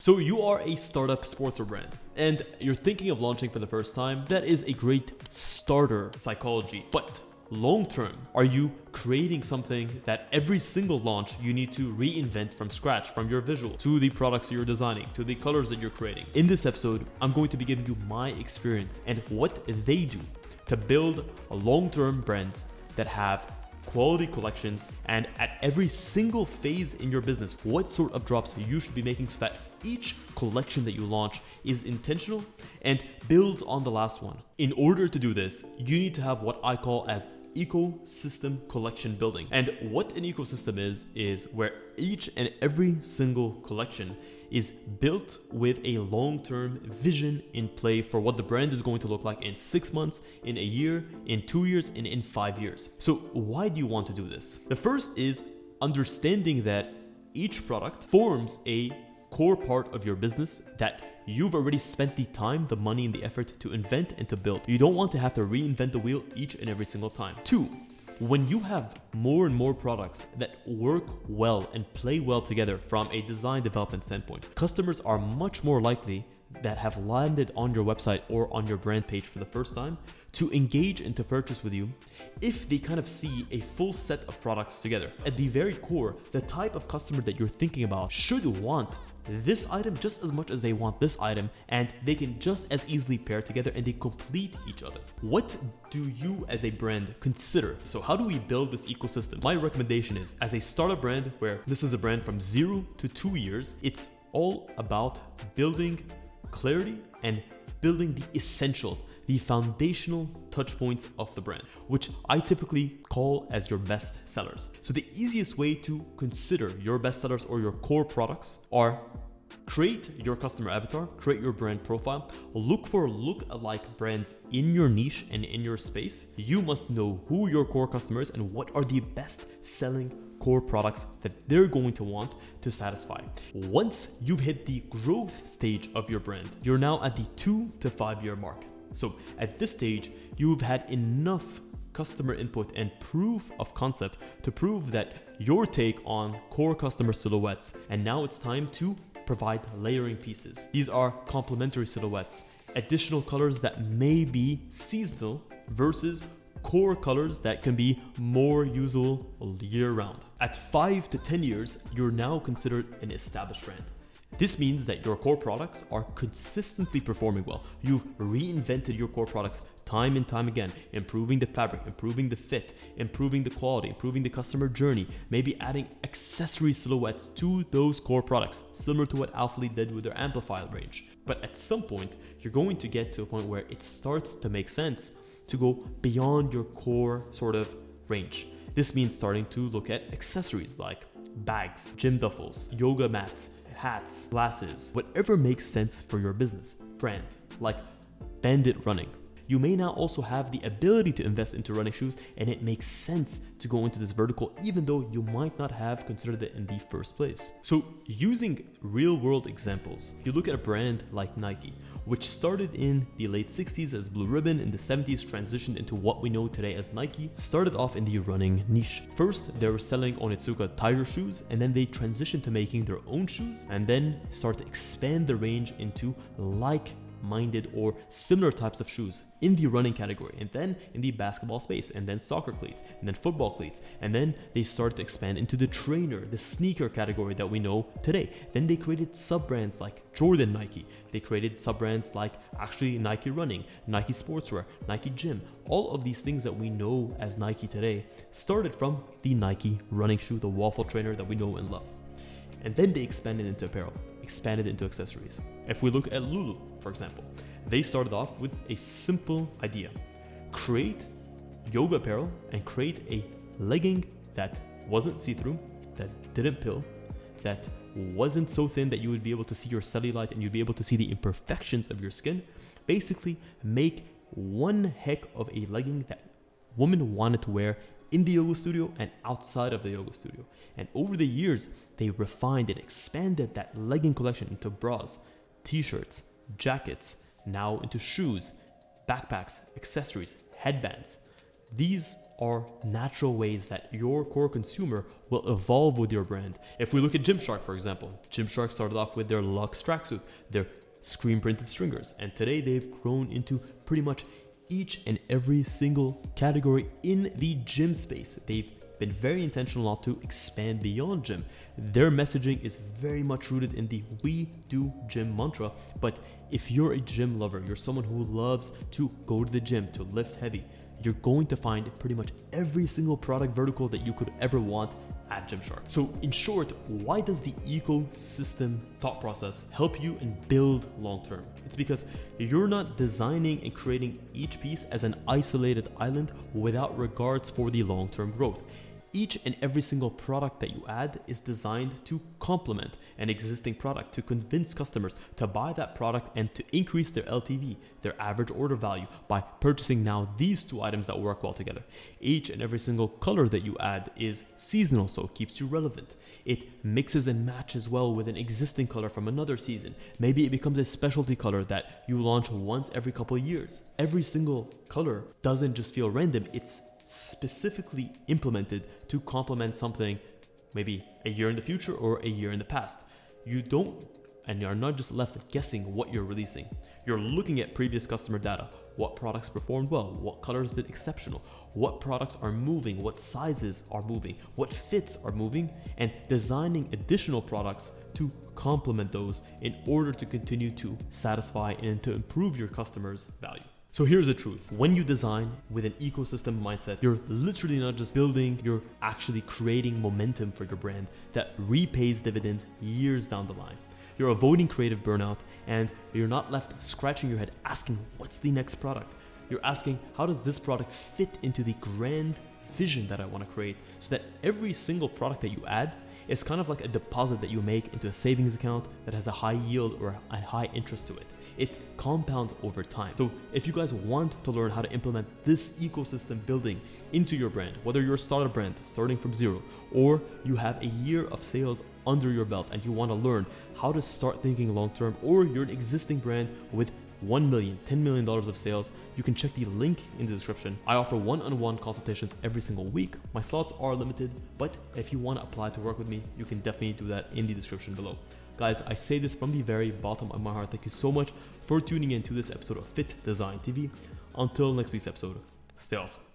So you are a startup sportswear brand and you're thinking of launching for the first time. That is a great starter psychology. But long term, are you creating something that every single launch you need to reinvent from scratch, from your visual to the products you're designing, to the colors that you're creating? In this episode, I'm going to be giving you my experience and what they do to build long-term brands that have quality collections, and at every single phase in your business, what sort of drops you should be making so that each collection that you launch is intentional and builds on the last one. In order to do this, you need to have what I call as ecosystem collection building. And what an ecosystem is where each and every single collection is built with a long-term vision in play for what the brand is going to look like in 6 months, in a year, in 2 years, and in 5 years. So why do you want to do this? The first is understanding that each product forms a core part of your business that you've already spent the time, the money, and the effort to invent and to build. You don't want to have to reinvent the wheel each and every single time. 2, when you have more and more products that work well and play well together from a design development standpoint, customers are much more likely that have landed on your website or on your brand page for the first time to engage and to purchase with you if they kind of see a full set of products together. At the very core, the type of customer that you're thinking about should want this item just as much as they want this item, and they can just as easily pair together and they complete each other. What do you as a brand consider? So how do we build this ecosystem? My recommendation is, as a startup brand, where this is a brand from 0 to 2 years, it's all about building clarity and building the essentials, the foundational touch points of the brand, which I typically call as your best sellers. So the easiest way to consider your best sellers or your core products are create your customer avatar, create your brand profile, look for look-alike brands in your niche and in your space. You must know who your core customer is and what are the best selling core products that they're going to want to satisfy. Once you've hit the growth stage of your brand, you're now at the 2 to 5 year mark. So at this stage, you've had enough customer input and proof of concept to prove that your take on core customer silhouettes. And now it's time to provide layering pieces. These are complementary silhouettes, additional colors that may be seasonal versus core colors that can be more usable year round. At 5 to 10 years, you're now considered an established brand. This means that your core products are consistently performing well. You've reinvented your core products time and time again, improving the fabric, improving the fit, improving the quality, improving the customer journey, maybe adding accessory silhouettes to those core products, similar to what Alphalete did with their Amplify range. But at some point, you're going to get to a point where it starts to make sense to go beyond your core sort of range. This means starting to look at accessories like bags, gym duffels, yoga mats, hats, glasses, whatever makes sense for your business brand, like Bandit Running. You may now also have the ability to invest into running shoes, and it makes sense to go into this vertical even though you might not have considered it in the first place. So using real world examples, you look at a brand like Nike, which started in the late 60s as Blue Ribbon, in the 70s transitioned into what we know today as Nike, started off in the running niche. First, they were selling Onitsuka Tiger shoes, and then they transitioned to making their own shoes, and then start to expand the range into like-minded or similar types of shoes in the running category, and then in the basketball space, and then soccer cleats, and then football cleats, and then they started to expand into the trainer, the sneaker category that we know today. Then they created sub-brands like Jordan Nike. They created sub-brands like actually Nike Running, Nike Sportswear, Nike Gym. All of these things that we know as Nike today started from the Nike running shoe, the waffle trainer that we know and love. And then they expanded into apparel, expanded into accessories. If we look at Lulu, for example, they started off with a simple idea: create yoga apparel and create a legging that wasn't see-through, that didn't pill, that wasn't so thin that you would be able to see your cellulite and you'd be able to see the imperfections of your skin. Basically, make one heck of a legging that women wanted to wear in the yoga studio and outside of the yoga studio. And over the years, they refined and expanded that legging collection into bras, t-shirts, jackets, now into shoes, backpacks, accessories, headbands. These are natural ways that your core consumer will evolve with your brand. If we look at Gymshark, for example, Gymshark started off with their Luxe tracksuit, their screen printed stringers, and today they've grown into pretty much each and every single category in the gym space. They've been very intentional not to expand beyond gym. Their messaging is very much rooted in the "we do gym" mantra. But if you're a gym lover, you're someone who loves to go to the gym, to lift heavy, you're going to find pretty much every single product vertical that you could ever want at Gymshark. So in short, why does the ecosystem thought process help you and build long-term? It's because you're not designing and creating each piece as an isolated island without regards for the long-term growth. Each and every single product that you add is designed to complement an existing product, to convince customers to buy that product and to increase their LTV, their average order value, by purchasing now these two items that work well together. Each and every single color that you add is seasonal, so it keeps you relevant. It mixes and matches well with an existing color from another season. Maybe it becomes a specialty color that you launch once every couple of years. Every single color doesn't just feel random, it's specifically implemented to complement something maybe a year in the future or a year in the past. You don't, and you're not just left guessing what you're releasing. You're looking at previous customer data. What products performed well? What colors did exceptional? What products are moving? What sizes are moving? What fits are moving? And designing additional products to complement those in order to continue to satisfy and to improve your customers' value. So here's the truth. When you design with an ecosystem mindset, you're literally not just building, you're actually creating momentum for your brand that repays dividends years down the line. You're avoiding creative burnout, and you're not left scratching your head asking, what's the next product? You're asking, how does this product fit into the grand vision that I want to create? So that every single product that you add is kind of like a deposit that you make into a savings account that has a high yield or a high interest to it. It compounds over time. So if you guys want to learn how to implement this ecosystem building into your brand, whether you're a startup brand starting from zero, or you have a year of sales under your belt and you want to learn how to start thinking long-term, or you're an existing brand with $1 million, $10 million of sales, you can check the link in the description. I offer one-on-one consultations every single week. My slots are limited, but if you want to apply to work with me, you can definitely do that in the description below. Guys, I say this from the very bottom of my heart. Thank you so much for tuning in to this episode of FittDesign TV. Until next week's episode, stay awesome.